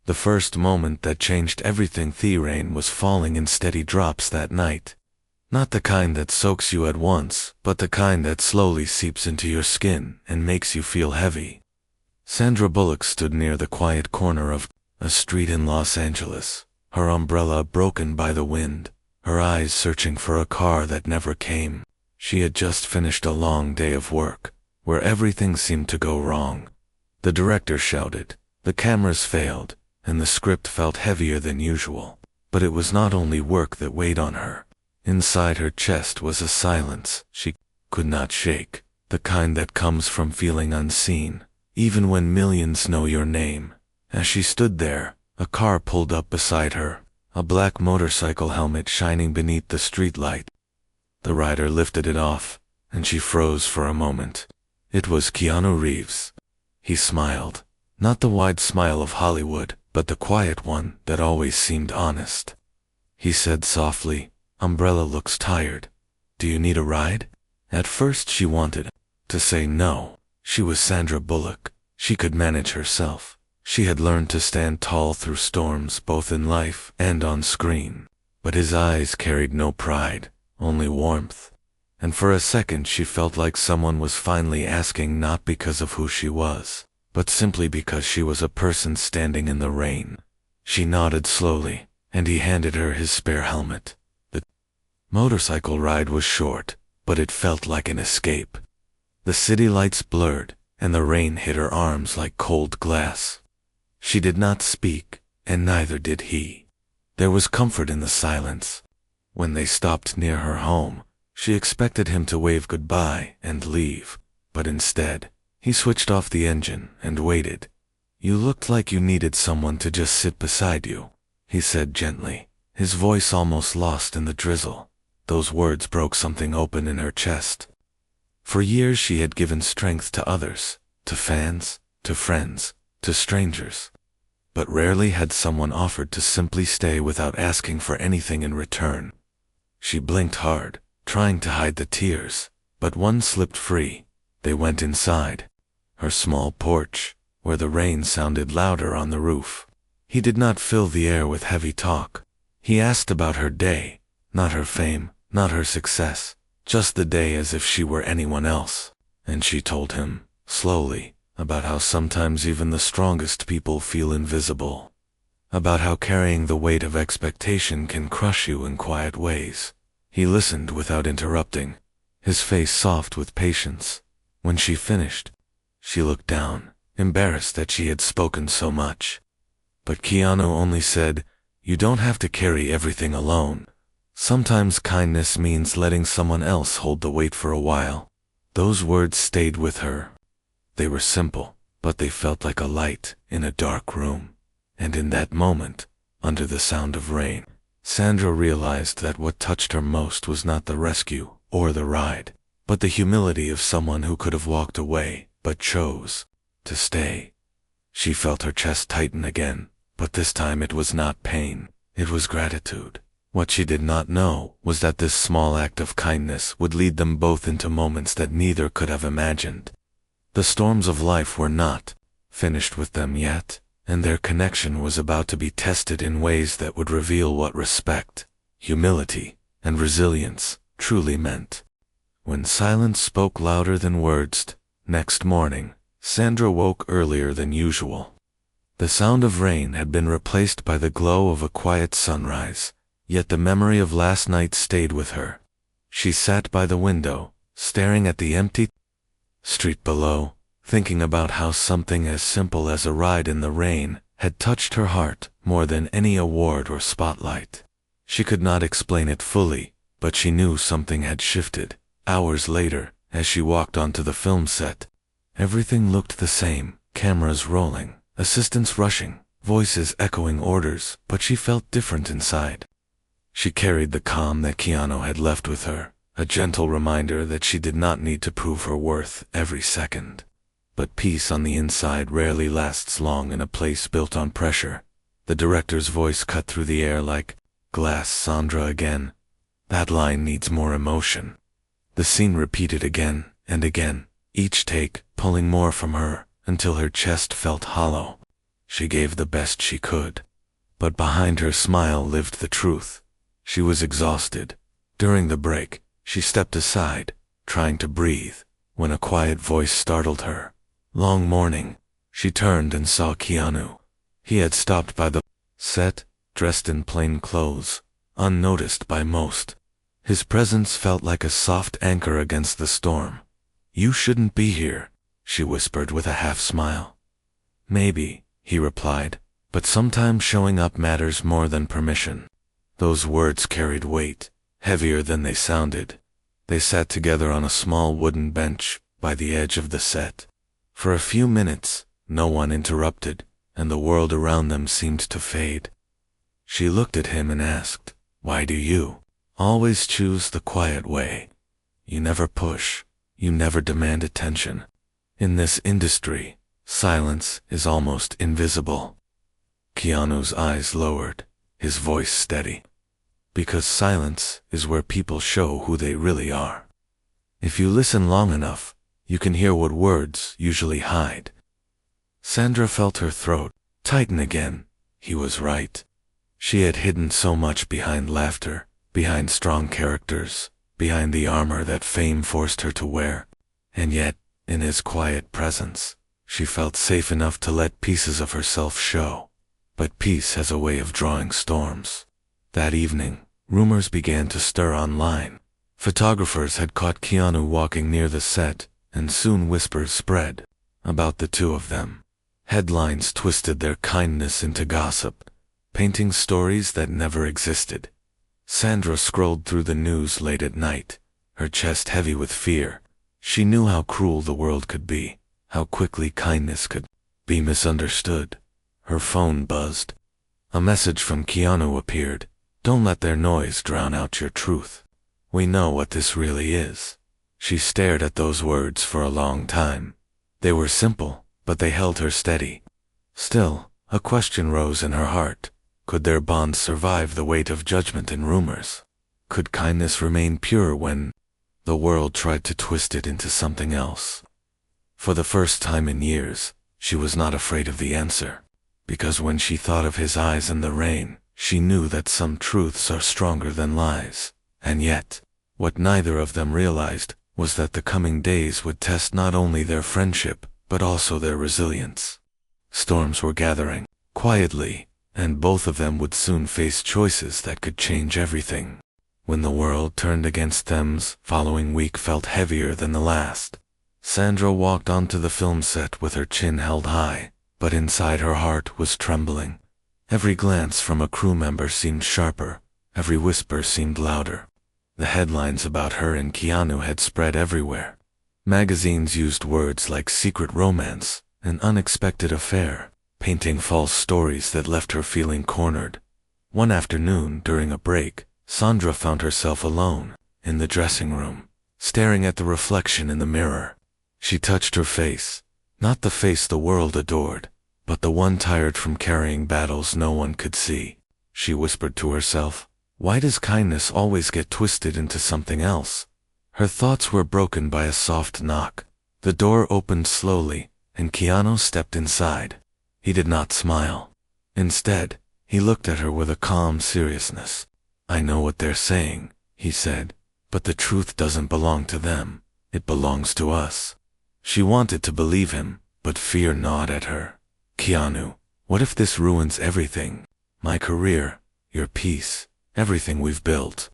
The first moment that changed everything. The rain was falling in steady drops that night. Not the kind that soaks you at once, but the kind that slowly seeps into your skin and makes you feel heavy. Sandra Bullock stood near the quiet corner of a street in Los Angeles, her umbrella broken by the wind, her eyes searching for a car that never came. She had just finished a long day of work, where everything seemed to go wrong. The director shouted, the cameras failed, and the script felt heavier than usual. But it was not only work that weighed on her. Inside her chest was a silence she could not shake, the kind that comes from feeling unseen, even when millions know your name. As she stood there, a car pulled up beside her, a black motorcycle helmet shining beneath the streetlight. The rider lifted it off, and she froze for a moment. It was Keanu Reeves. He smiled, not the wide smile of Hollywood, but the quiet one that always seemed honest. He said softly, "Umbrella looks tired. Do you need a ride?" At first she wanted to say no. She was Sandra Bullock. She could manage herself. She had learned to stand tall through storms both in life and on screen. But his eyes carried no pride, only warmth. And for a second she felt like someone was finally asking, not because of who she was, but simply because she was a person standing in the rain. She nodded slowly, and he handed her his spare helmet. The motorcycle ride was short, but it felt like an escape. The city lights blurred, and the rain hit her arms like cold glass. She did not speak, and neither did he. There was comfort in the silence. When they stopped near her home, she expected him to wave goodbye and leave, but instead, he switched off the engine and waited. "You looked like you needed someone to just sit beside you," he said gently, his voice almost lost in the drizzle. Those words broke something open in her chest. For years she had given strength to others, to fans, to friends, to strangers. But rarely had someone offered to simply stay without asking for anything in return. She blinked hard, trying to hide the tears, but one slipped free. They went inside. Her small porch, where the rain sounded louder on the roof. He did not fill the air with heavy talk. He asked about her day, not her fame, not her success, just the day as if she were anyone else. And she told him, slowly, about how sometimes even the strongest people feel invisible. About how carrying the weight of expectation can crush you in quiet ways. He listened without interrupting, his face soft with patience. When she finished, she looked down, embarrassed that she had spoken so much. But Keanu only said, "You don't have to carry everything alone. Sometimes kindness means letting someone else hold the weight for a while." Those words stayed with her. They were simple, but they felt like a light in a dark room. And in that moment, under the sound of rain, Sandra realized that what touched her most was not the rescue or the ride, but the humility of someone who could have walked away, but chose to stay. She felt her chest tighten again, but this time it was not pain, it was gratitude. What she did not know was that this small act of kindness would lead them both into moments that neither could have imagined. The storms of life were not finished with them yet, and their connection was about to be tested in ways that would reveal what respect, humility, and resilience truly meant. When silence spoke louder than words, next morning, Sandra woke earlier than usual. The sound of rain had been replaced by the glow of a quiet sunrise, yet the memory of last night stayed with her. She sat by the window, staring at the empty street below, thinking about how something as simple as a ride in the rain had touched her heart more than any award or spotlight. She could not explain it fully, but she knew something had shifted. Hours later, as she walked onto the film set, everything looked the same, cameras rolling, assistants rushing, voices echoing orders, but she felt different inside. She carried the calm that Keanu had left with her, a gentle reminder that she did not need to prove her worth every second. But peace on the inside rarely lasts long in a place built on pressure. The director's voice cut through the air like glass. "Sandra again. That line needs more emotion." The scene repeated again and again, each take pulling more from her until her chest felt hollow. She gave the best she could. But behind her smile lived the truth. She was exhausted. During the break, she stepped aside, trying to breathe, when a quiet voice startled her. Long morning. She turned and saw Keanu. He had stopped by the set, dressed in plain clothes, unnoticed by most. His presence felt like a soft anchor against the storm. "You shouldn't be here," she whispered with a half-smile. "Maybe," he replied, "but sometimes showing up matters more than permission." Those words carried weight, heavier than they sounded. They sat together on a small wooden bench by the edge of the set. For a few minutes, no one interrupted, and the world around them seemed to fade. She looked at him and asked, "Why do you always choose the quiet way? You never push, you never demand attention. In this industry, silence is almost invisible." Keanu's eyes lowered, his voice steady. "Because silence is where people show who they really are. If you listen long enough, you can hear what words usually hide." Sandra felt her throat tighten again. He was right. She had hidden so much behind laughter, behind strong characters, behind the armor that fame forced her to wear. And yet, in his quiet presence, she felt safe enough to let pieces of herself show. But peace has a way of drawing storms. That evening, rumors began to stir online. Photographers had caught Keanu walking near the set, and soon whispers spread about the two of them. Headlines twisted their kindness into gossip, painting stories that never existed. Sandra scrolled through the news late at night, her chest heavy with fear. She knew how cruel the world could be, how quickly kindness could be misunderstood. Her phone buzzed. A message from Keanu appeared. "Don't let their noise drown out your truth. We know what this really is." She stared at those words for a long time. They were simple, but they held her steady. Still, a question rose in her heart. Could their bond survive the weight of judgment and rumors? Could kindness remain pure when the world tried to twist it into something else? For the first time in years, she was not afraid of the answer. Because when she thought of his eyes in the rain, she knew that some truths are stronger than lies. And yet, what neither of them realized was that the coming days would test not only their friendship, but also their resilience. Storms were gathering, quietly, and both of them would soon face choices that could change everything. When the world turned against them, the following week felt heavier than the last. Sandra walked onto the film set with her chin held high, but inside her heart was trembling. Every glance from a crew member seemed sharper, every whisper seemed louder. The headlines about her and Keanu had spread everywhere. Magazines used words like secret romance, an unexpected affair, painting false stories that left her feeling cornered. One afternoon, during a break, Sandra found herself alone, in the dressing room, staring at the reflection in the mirror. She touched her face, not the face the world adored, but the one tired from carrying battles no one could see. She whispered to herself, "Why does kindness always get twisted into something else?" Her thoughts were broken by a soft knock. The door opened slowly, and Keanu stepped inside. He did not smile. Instead, he looked at her with a calm seriousness. "I know what they're saying," he said, "but the truth doesn't belong to them. It belongs to us." She wanted to believe him, but fear gnawed at her. "Keanu, what if this ruins everything? My career, your peace, everything we've built."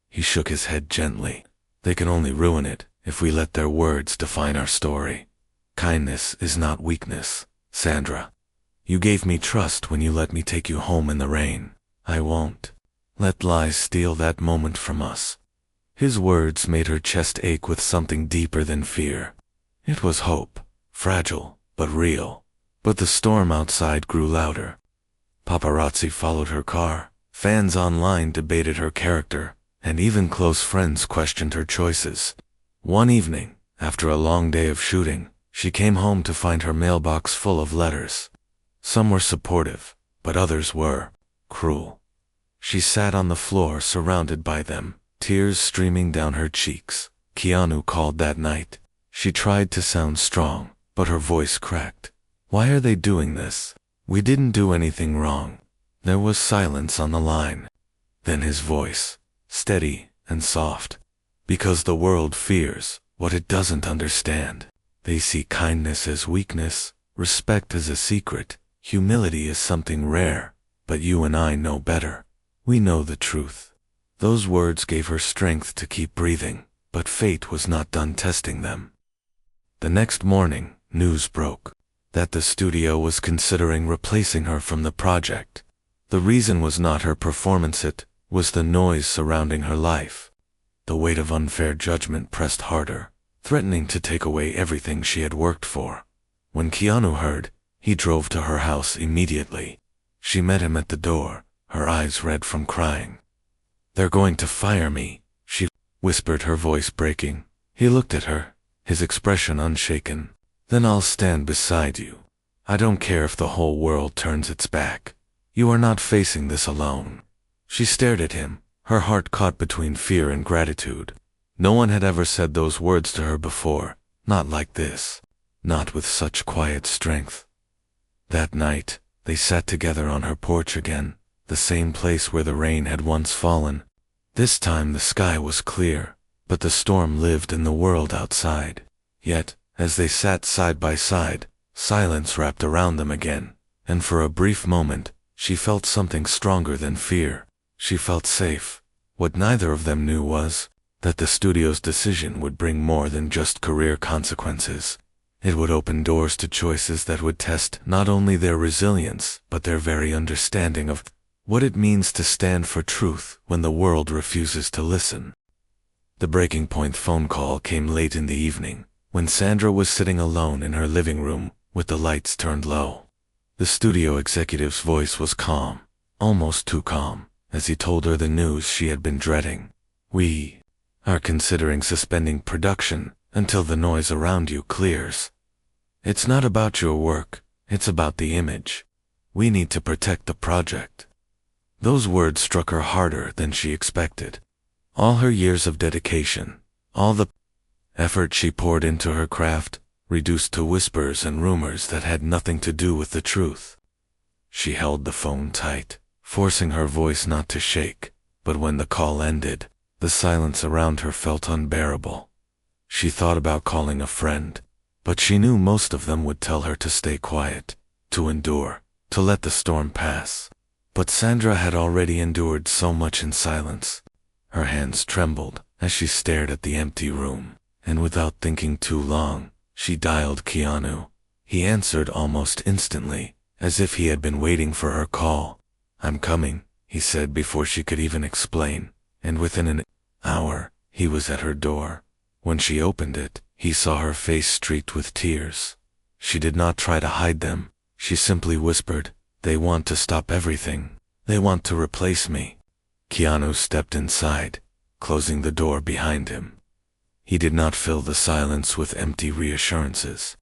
He shook his head gently. "They can only ruin it if we let their words define our story. Kindness is not weakness, Sandra. You gave me trust when you let me take you home in the rain. I won't let lies steal that moment from us." His words made her chest ache with something deeper than fear. It was hope, fragile, but real. But the storm outside grew louder. Paparazzi followed her car, fans online debated her character, and even close friends questioned her choices. One evening, after a long day of shooting, she came home to find her mailbox full of letters. Some were supportive, but others were cruel. She sat on the floor surrounded by them, tears streaming down her cheeks. Keanu called that night. She tried to sound strong, but her voice cracked. "Why are they doing this? We didn't do anything wrong. There was silence on the line. Then his voice, steady and soft. Because the world fears what it doesn't understand. They see kindness as weakness, respect as a secret, humility as something rare. But you and I know better. We know the truth. Those words gave her strength to keep breathing, but fate was not done testing them. The next morning, news broke that the studio was considering replacing her from the project. The reason was not her performance, it was the noise surrounding her life. The weight of unfair judgment pressed harder, threatening to take away everything she had worked for. When Keanu heard, he drove to her house immediately. She met him at the door, her eyes red from crying. "They're going to fire me," she whispered, her voice breaking. He looked at her, his expression unshaken. "Then I'll stand beside you. I don't care if the whole world turns its back. You are not facing this alone." She stared at him, her heart caught between fear and gratitude. No one had ever said those words to her before, not like this, not with such quiet strength. That night, they sat together on her porch again, the same place where the rain had once fallen. This time the sky was clear, but the storm lived in the world outside. Yet, as they sat side by side, silence wrapped around them again, and for a brief moment, she felt something stronger than fear. She felt safe. What neither of them knew was that the studio's decision would bring more than just career consequences. It would open doors to choices that would test not only their resilience, but their very understanding of what it means to stand for truth when the world refuses to listen. The breaking point phone call came late in the evening, when Sandra was sitting alone in her living room, with the lights turned low. The studio executive's voice was calm, almost too calm, as he told her the news she had been dreading. "We are considering suspending production until the noise around you clears. It's not about your work, it's about the image. We need to protect the project." Those words struck her harder than she expected. All her years of dedication, all the effort she poured into her craft, reduced to whispers and rumors that had nothing to do with the truth. She held the phone tight, forcing her voice not to shake, but when the call ended, the silence around her felt unbearable. She thought about calling a friend, but she knew most of them would tell her to stay quiet, to endure, to let the storm pass. But Sandra had already endured so much in silence. Her hands trembled as she stared at the empty room, and without thinking too long, she dialed Keanu. He answered almost instantly, as if he had been waiting for her call. "I'm coming," he said before she could even explain, and within an hour, he was at her door. When she opened it, he saw her face streaked with tears. She did not try to hide them. She simply whispered, "They want to stop everything. They want to replace me." Keanu stepped inside, closing the door behind him. He did not fill the silence with empty reassurances.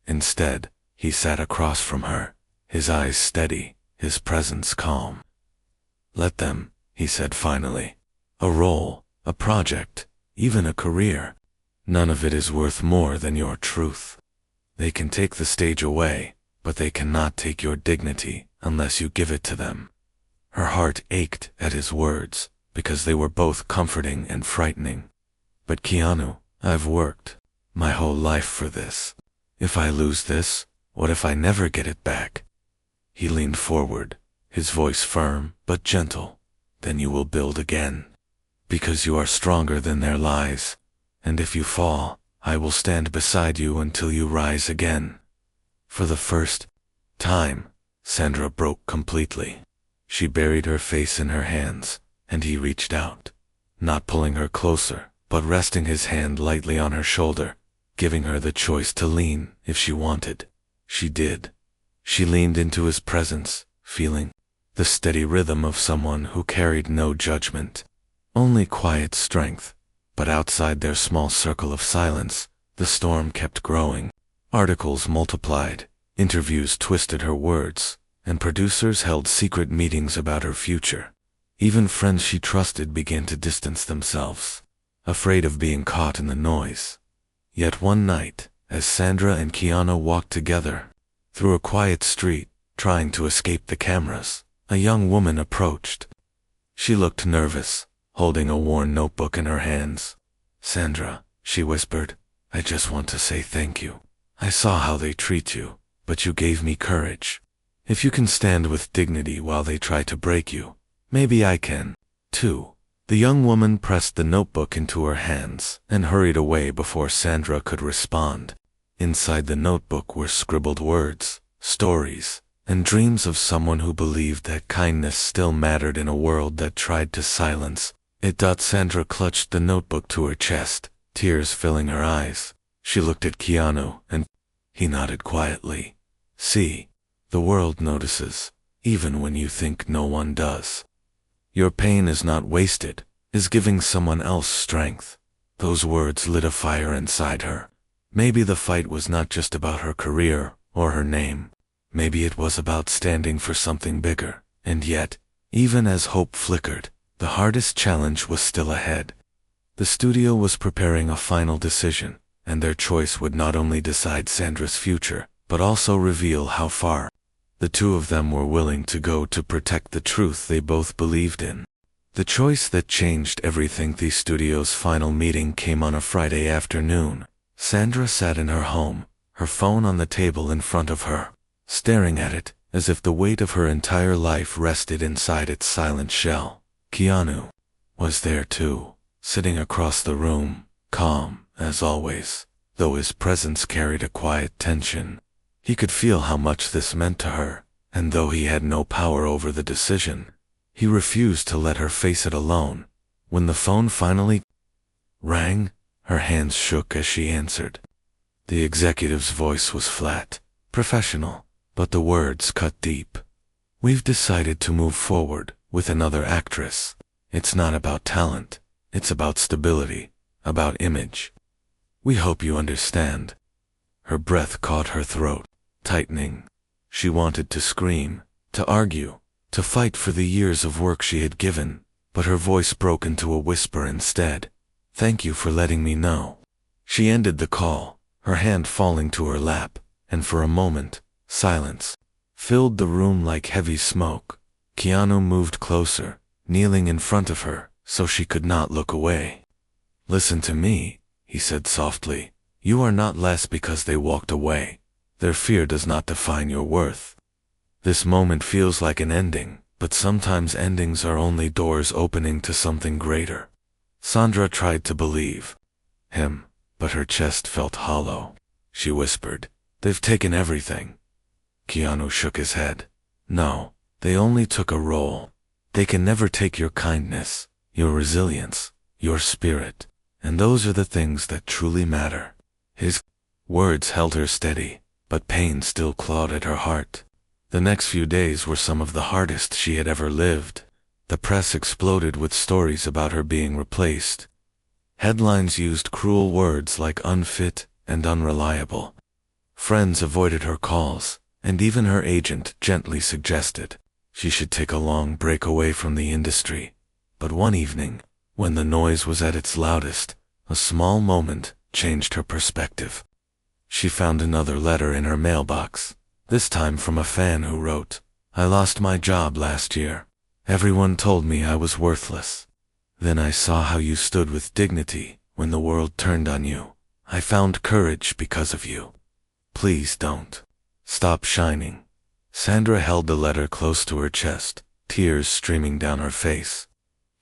Instead, he sat across from her, his eyes steady, his presence calm. "Let them," he said finally. "A role, a project, even a career. None of it is worth more than your truth. They can take the stage away, but they cannot take your dignity unless you give it to them." Her heart ached at his words, because they were both comforting and frightening. "But Keanu, I've worked my whole life for this. If I lose this, what if I never get it back?" He leaned forward, his voice firm but gentle. "Then you will build again, because you are stronger than their lies. And if you fall, I will stand beside you until you rise again." For the first time, Sandra broke completely. She buried her face in her hands, and he reached out, not pulling her closer, but resting his hand lightly on her shoulder, giving her the choice to lean if she wanted. She did. She leaned into his presence, feeling the steady rhythm of someone who carried no judgment, only quiet strength. But outside their small circle of silence, the storm kept growing. Articles multiplied, interviews twisted her words, and producers held secret meetings about her future. Even friends she trusted began to distance themselves, afraid of being caught in the noise. Yet one night, as Sandra and Keanu walked together through a quiet street, trying to escape the cameras. A young woman approached. She looked nervous, holding a worn notebook in her hands. "Sandra," she whispered, "I just want to say thank you. I saw how they treat you, but you gave me courage. If you can stand with dignity while they try to break you, maybe I can, too." The young woman pressed the notebook into her hands and hurried away before Sandra could respond. Inside the notebook were scribbled words, stories, and dreams of someone who believed that kindness still mattered in a world that tried to silence it. Sandra clutched the notebook to her chest, tears filling her eyes. She looked at Keanu, and he nodded quietly. "See, the world notices, even when you think no one does. Your pain is not wasted, is giving someone else strength." Those words lit a fire inside her. Maybe the fight was not just about her career or her name. Maybe it was about standing for something bigger. And yet, even as hope flickered, the hardest challenge was still ahead. The studio was preparing a final decision, and their choice would not only decide Sandra's future, but also reveal how far the two of them were willing to go to protect the truth they both believed in. The choice that changed everything. The studio's final meeting came on a Friday afternoon. Sandra sat in her home, her phone on the table in front of her, staring at it as if the weight of her entire life rested inside its silent shell. Keanu was there too, sitting across the room, calm as always, though his presence carried a quiet tension. He could feel how much this meant to her, and though he had no power over the decision, he refused to let her face it alone. When the phone finally rang, her hands shook as she answered. The executive's voice was flat, professional, but the words cut deep. "We've decided to move forward with another actress. It's not about talent, it's about stability, about image. We hope you understand." Her breath caught her throat, tightening. She wanted to scream, to argue, to fight for the years of work she had given, but her voice broke into a whisper instead. "Thank you for letting me know." She ended the call, her hand falling to her lap, and for a moment, silence filled the room like heavy smoke. Keanu moved closer, kneeling in front of her, so she could not look away. "Listen to me," he said softly. "You are not less because they walked away. Their fear does not define your worth. This moment feels like an ending, but sometimes endings are only doors opening to something greater." Sandra tried to believe him, but her chest felt hollow. She whispered, "They've taken everything." Keanu shook his head. "No, they only took a role. They can never take your kindness, your resilience, your spirit, and those are the things that truly matter." His words held her steady, but pain still clawed at her heart. The next few days were some of the hardest she had ever lived. The press exploded with stories about her being replaced. Headlines used cruel words like unfit and unreliable. Friends avoided her calls, and even her agent gently suggested she should take a long break away from the industry. But one evening, when the noise was at its loudest, a small moment changed her perspective. She found another letter in her mailbox, this time from a fan who wrote, "I lost my job last year. Everyone told me I was worthless. Then I saw how you stood with dignity when the world turned on you. I found courage because of you. Please don't stop shining." Sandra held the letter close to her chest, tears streaming down her face.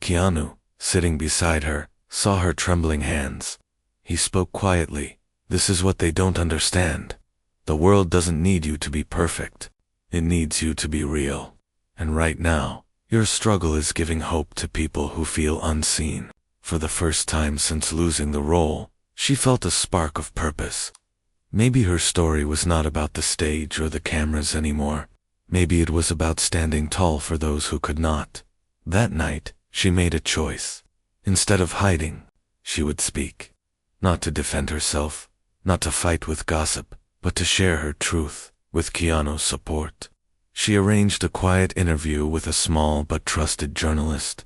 Keanu, sitting beside her, saw her trembling hands. He spoke quietly. "This is what they don't understand. The world doesn't need you to be perfect. It needs you to be real. And right now, your struggle is giving hope to people who feel unseen." For the first time since losing the role, she felt a spark of purpose. Maybe her story was not about the stage or the cameras anymore. Maybe it was about standing tall for those who could not. That night, she made a choice. Instead of hiding, she would speak. Not to defend herself, not to fight with gossip, but to share her truth, with Keanu's support. She arranged a quiet interview with a small but trusted journalist.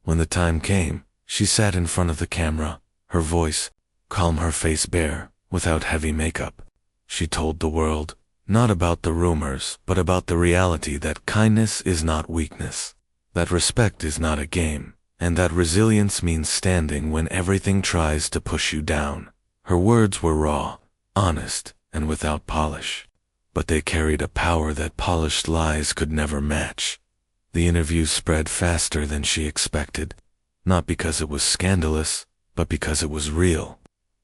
When the time came, she sat in front of the camera, her voice calm, her face bare, without heavy makeup. She told the world, Not about the rumors, but about the reality that kindness is not weakness, that respect is not a game, and that resilience means standing when everything tries to push you down. Her words were raw, honest, and without polish, but they carried a power that polished lies could never match. The interview spread faster than she expected, not because it was scandalous, but because it was real.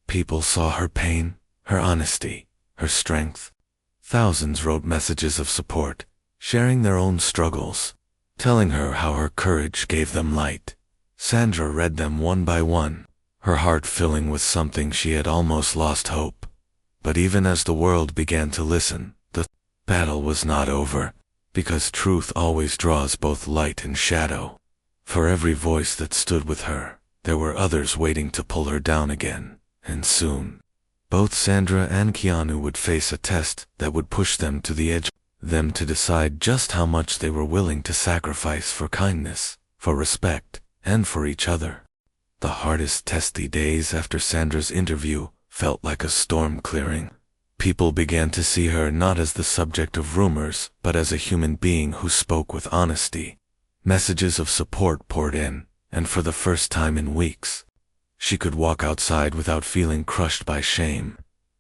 People saw her pain, her honesty, her strength. Thousands wrote messages of support, sharing their own struggles, telling her how her courage gave them light. Sandra read them one by one, her heart filling with something she had almost lost hope. But even as the world began to listen, the battle was not over, because truth always draws both light and shadow. For every voice that stood with her, there were others waiting to pull her down again, and soon. Both Sandra and Keanu would face a test that would push them to the edge, them to decide just how much they were willing to sacrifice for kindness, for respect, and for each other. The hardest testy days after Sandra's interview felt like a storm clearing. People began to see her not as the subject of rumors, but as a human being who spoke with honesty. Messages of support poured in, and for the first time in weeks, she could walk outside without feeling crushed by shame.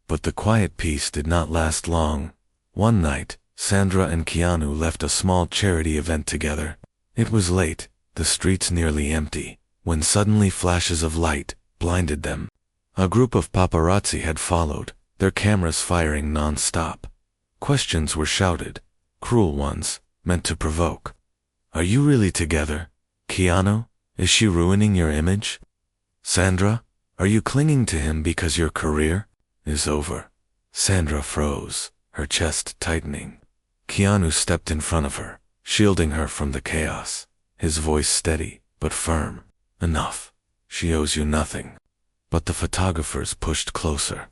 But the quiet peace did not last long. One night, Sandra and Keanu left a small charity event together. It was late, the streets nearly empty, when suddenly flashes of light blinded them. A group of paparazzi had followed, their cameras firing non-stop. Questions were shouted, cruel ones, meant to provoke. "Are you really together? Keanu, is she ruining your image? Sandra, are you clinging to him because your career is over?" Sandra froze, her chest tightening. Keanu stepped in front of her, shielding her from the chaos, his voice steady but firm. "Enough. She owes you nothing." But the photographers pushed closer,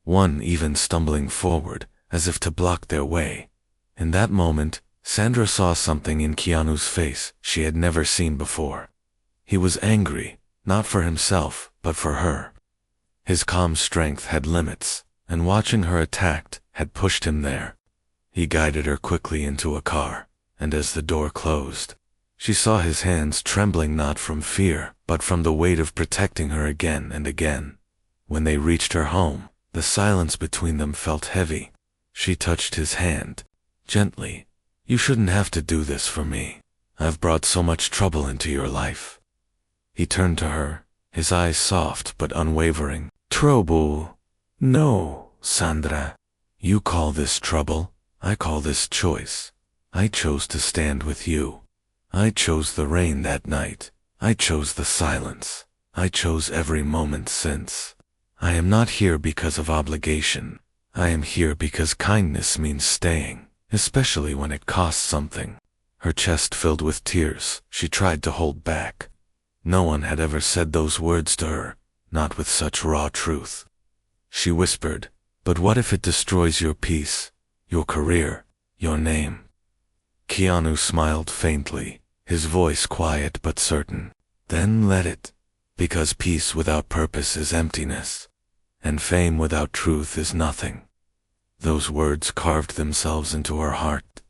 one even stumbling forward, as if to block their way. In that moment, Sandra saw something in Keanu's face she had never seen before. He was angry, not for himself, but for her. His calm strength had limits, and watching her attacked had pushed him there. He guided her quickly into a car, and as the door closed, she saw his hands trembling not from fear, but from the weight of protecting her again and again. When they reached her home, the silence between them felt heavy. She touched his hand, gently. "You shouldn't have to do this for me. I've brought so much trouble into your life." He turned to her, his eyes soft but unwavering. "Trouble? No, Sandra. You call this trouble, I call this choice. I chose to stand with you. I chose the rain that night. I chose the silence. I chose every moment since. I am not here because of obligation. I am here because kindness means staying, especially when it costs something." Her chest filled with tears, she tried to hold back. No one had ever said those words to her, not with such raw truth. She whispered, "But what if it destroys your peace, your career, your name?" Keanu smiled faintly, his voice quiet but certain. "Then let it, because peace without purpose is emptiness, and fame without truth is nothing." Those words carved themselves into her heart.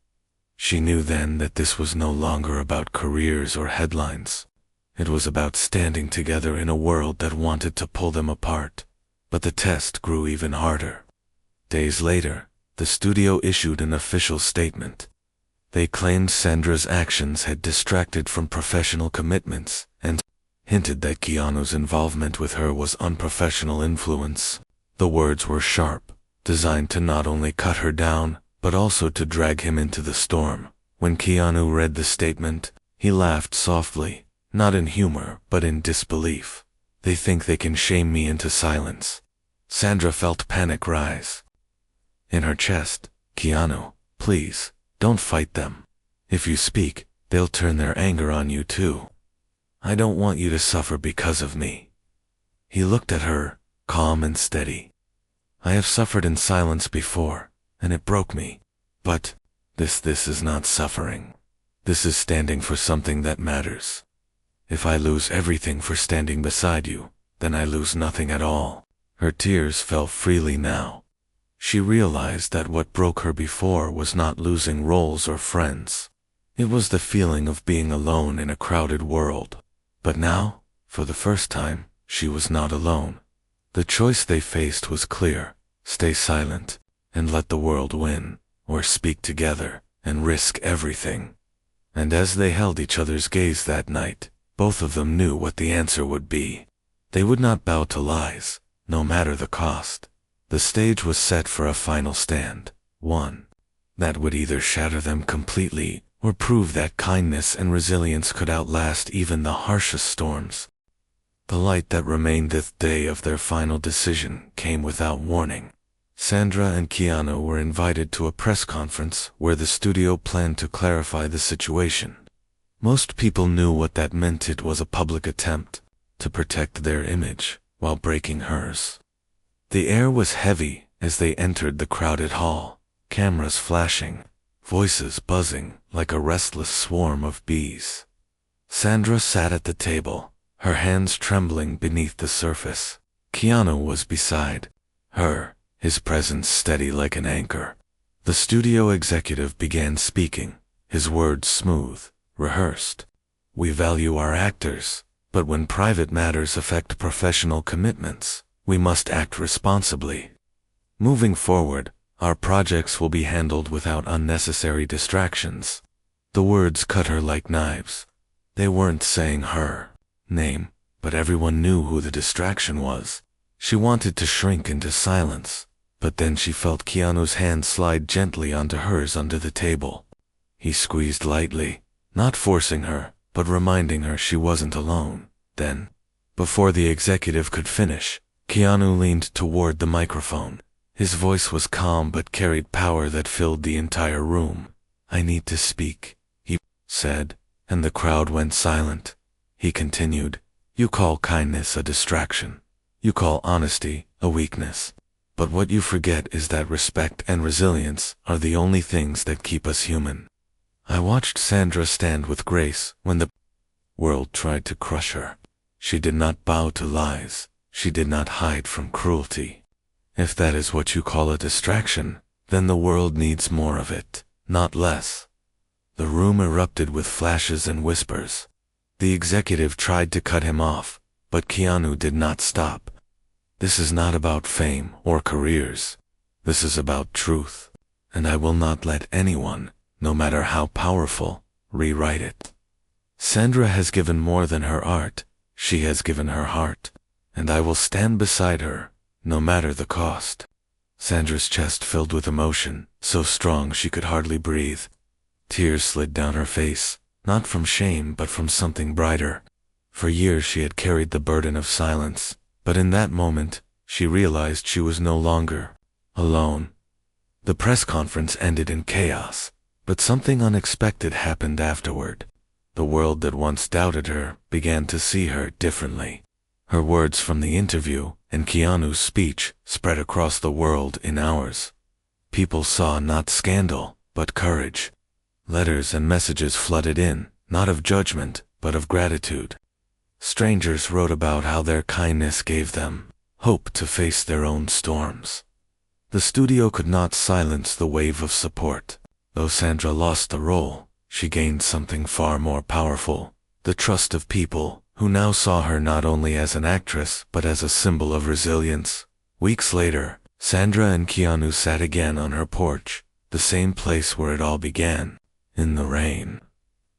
She knew then that this was no longer about careers or headlines. It was about standing together in a world that wanted to pull them apart. But the test grew even harder. Days later, the studio issued an official statement. They claimed Sandra's actions had distracted from professional commitments and hinted that Keanu's involvement with her was unprofessional influence. The words were sharp, designed to not only cut her down, but also to drag him into the storm. When Keanu read the statement, he laughed softly, not in humor, but in disbelief. "They think they can shame me into silence." Sandra felt panic rise in her chest. "Keanu, please, don't fight them. If you speak, they'll turn their anger on you too. I don't want you to suffer because of me." He looked at her, calm and steady. "I have suffered in silence before, and it broke me. But this is not suffering. This is standing for something that matters. If I lose everything for standing beside you, then I lose nothing at all." Her tears fell freely now. She realized that what broke her before was not losing roles or friends. It was the feeling of being alone in a crowded world. But now, for the first time, she was not alone. The choice they faced was clear: stay silent and let the world win, or speak together and risk everything. And as they held each other's gaze that night, both of them knew what the answer would be. They would not bow to lies, no matter the cost. The stage was set for a final stand, one that would either shatter them completely or prove that kindness and resilience could outlast even the harshest storms. The light that remained the day of their final decision came without warning. Sandra and Keanu were invited to a press conference where the studio planned to clarify the situation. Most people knew what that meant. It was a public attempt to protect their image while breaking hers. The air was heavy as they entered the crowded hall, cameras flashing, voices buzzing like a restless swarm of bees. Sandra sat at the table, her hands trembling beneath the surface. Keanu was beside her, his presence steady like an anchor. The studio executive began speaking, his words smooth, rehearsed. "We value our actors, but when private matters affect professional commitments, we must act responsibly. Moving forward, our projects will be handled without unnecessary distractions." The words cut her like knives. They weren't saying her name, but everyone knew who the distraction was. She wanted to shrink into silence, but then she felt Keanu's hand slide gently onto hers under the table. He squeezed lightly, not forcing her, but reminding her she wasn't alone. Then, before the executive could finish, Keanu leaned toward the microphone. His voice was calm but carried power that filled the entire room. "I need to speak," he said, and the crowd went silent. He continued, "You call kindness a distraction. You call honesty a weakness. But what you forget is that respect and resilience are the only things that keep us human." I watched Sandra stand with grace when the world tried to crush her. She did not bow to lies. She did not hide from cruelty. If that is what you call a distraction, then the world needs more of it, not less. The room erupted with flashes and whispers. The executive tried to cut him off, but Keanu did not stop. "This is not about fame or careers. This is about truth, and I will not let anyone, no matter how powerful, rewrite it. Sandra has given more than her art. She has given her heart, and I will stand beside her, no matter the cost." Sandra's chest filled with emotion, so strong she could hardly breathe. Tears slid down her face, not from shame but from something brighter. For years she had carried the burden of silence, but in that moment, she realized she was no longer alone. The press conference ended in chaos, but something unexpected happened afterward. The world that once doubted her began to see her differently. Her words from the interview and Keanu's speech spread across the world in hours. People saw not scandal, but courage. Letters and messages flooded in, not of judgment, but of gratitude. Strangers wrote about how their kindness gave them hope to face their own storms. The studio could not silence the wave of support. Though Sandra lost the role, she gained something far more powerful: the trust of people who now saw her not only as an actress but as a symbol of resilience. Weeks later, Sandra and Keanu sat again on her porch, the same place where it all began, in the rain.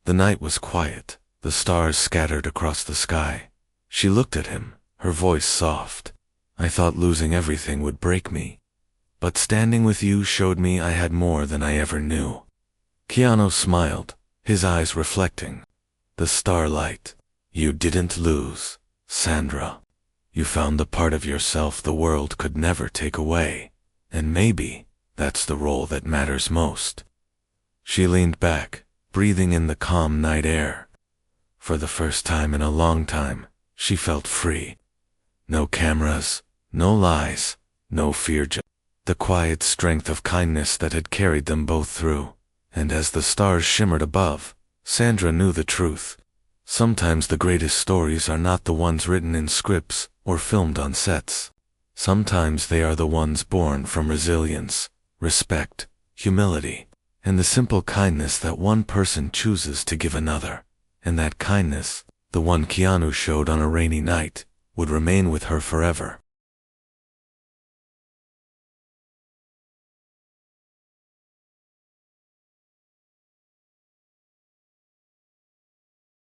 The night was quiet, the stars scattered across the sky. She looked at him, her voice soft. "I thought losing everything would break me. But standing with you showed me I had more than I ever knew." Keanu smiled, his eyes reflecting the starlight. "You didn't lose, Sandra. You found the part of yourself the world could never take away, and maybe that's the role that matters most." She leaned back, breathing in the calm night air. For the first time in a long time, she felt free. No cameras, no lies, no fear, just the quiet strength of kindness that had carried them both through. And as the stars shimmered above, Sandra knew the truth. Sometimes the greatest stories are not the ones written in scripts or filmed on sets. Sometimes they are the ones born from resilience, respect, humility, and the simple kindness that one person chooses to give another. And that kindness, the one Keanu showed on a rainy night, would remain with her forever.